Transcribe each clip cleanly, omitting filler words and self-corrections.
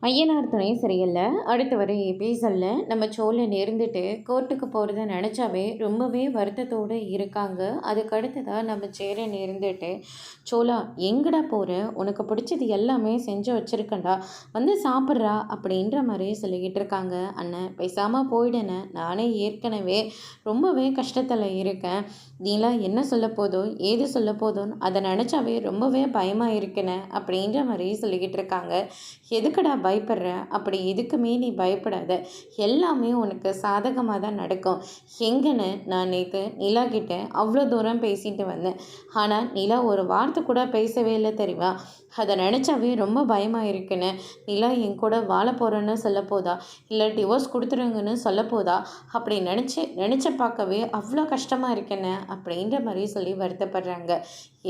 ஐயனார் துணை சரியில்லை. அடுத்து வர எபிசோடில் நம்ம சோழன் இருந்துட்டு கோர்ட்டுக்கு போகிறத நினச்சாவே ரொம்பவே வருத்தத்தோடு இருக்காங்க. அதுக்கு அடுத்ததாக நம்ம சேரன் இருந்துட்டு, சோழா எங்கடா போகிற, உனக்கு பிடிச்சது எல்லாமே செஞ்சு வச்சுருக்கண்டா, வந்து சாப்பிட்றா அப்படின்ற மாதிரி சொல்லிக்கிட்டு இருக்காங்க. அண்ணன் பேசாமல் போயிடுனேன், நானே ஏற்கனவே ரொம்பவே கஷ்டத்தில் இருக்கேன், நீலாம் என்ன சொல்ல போதோ ஏது சொல்ல போதோன்னு அதை நினச்சாவே ரொம்பவே பயமாக இருக்குன்னு அப்படின்ற மாதிரி சொல்லிக்கிட்டு இருக்காங்க. எதுக்கடா பயப்படுற, அப்படி எதுக்குமே நீ பயப்படாத, எல்லாமே உனக்கு சாதகமாக தான் நடக்கும். எங்கன்னு நான் நேற்று நிலா கிட்ட அவ்வளோ தூரம் பேசிட்டு வந்தேன், ஆனால் நிலா ஒரு வார்த்தை கூட பேசவே இல்லை தெரியுமா, அதை நினச்சாவே ரொம்ப பயமாக இருக்குன்னு. நிலா என் கூட வாழ போகிறேன்னு சொல்ல போதா, இல்லை டிவோர்ஸ் கொடுத்துருங்கன்னு சொல்ல போதா, அப்படி நினச்ச பார்க்கவே அவ்வளோ கஷ்டமாக இருக்குன்னு அப்படின்ற மாதிரி சொல்லி வருத்தப்படுறாங்க.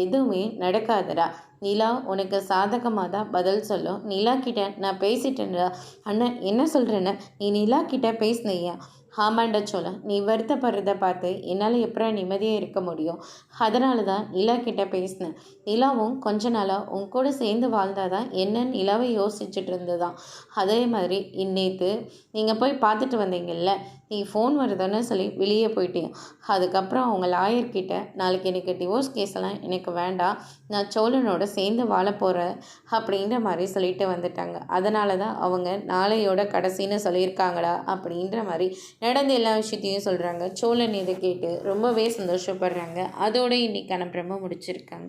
எதுவுமே நடக்காதடா, நிலா உனக்கு சாதகமாக தான் பதில் சொல்லும். நிலா கிட்ட நான் பேசிட்டேன்டா. அண்ணன் என்ன சொல்கிறேன்னு, நீ நிலா கிட்ட பேசினியா? ஆமாண்டா சோழா, நீ வருத்தப்படுறத பார்த்து என்னால் எப்படா நிம்மதியாக இருக்க முடியும், அதனால தான் நிலா கிட்ட பேசினேன். நிலாவும் கொஞ்ச நாளாக உன் கூட சேர்ந்து வாழ்ந்தாதான் என்னன்னு நிலாவை யோசிச்சுட்டு இருந்ததான். அதே மாதிரி இன்னேத்து நீங்கள் போய் பார்த்துட்டு வந்தீங்கல்ல, நீ ஃபோன் வருதுன்னு சொல்லி வெளியே போயிட்டேன். அதுக்கப்புறம் அவங்க லாயர்கிட்ட நாளைக்கு எனக்கு டிவோர்ஸ் கேஸெல்லாம் எனக்கு வேண்டாம், நான் சோழனோட சேர்ந்து வாழ போகிறேன் அப்படின்ற மாதிரி சொல்லிட்டு வந்துட்டாங்க. அதனால தான் அவங்க நாளையோட கடைசின்னு சொல்லியிருக்காங்களா அப்படின்ற மாதிரி நடந்த எல்லா விஷயத்தையும் சொல்கிறாங்க. சோழன் இதை கேட்டு ரொம்பவே சந்தோஷப்படுறாங்க. அதோடு இன்னைக்கான பிரம்ம முடிச்சிருக்காங்க.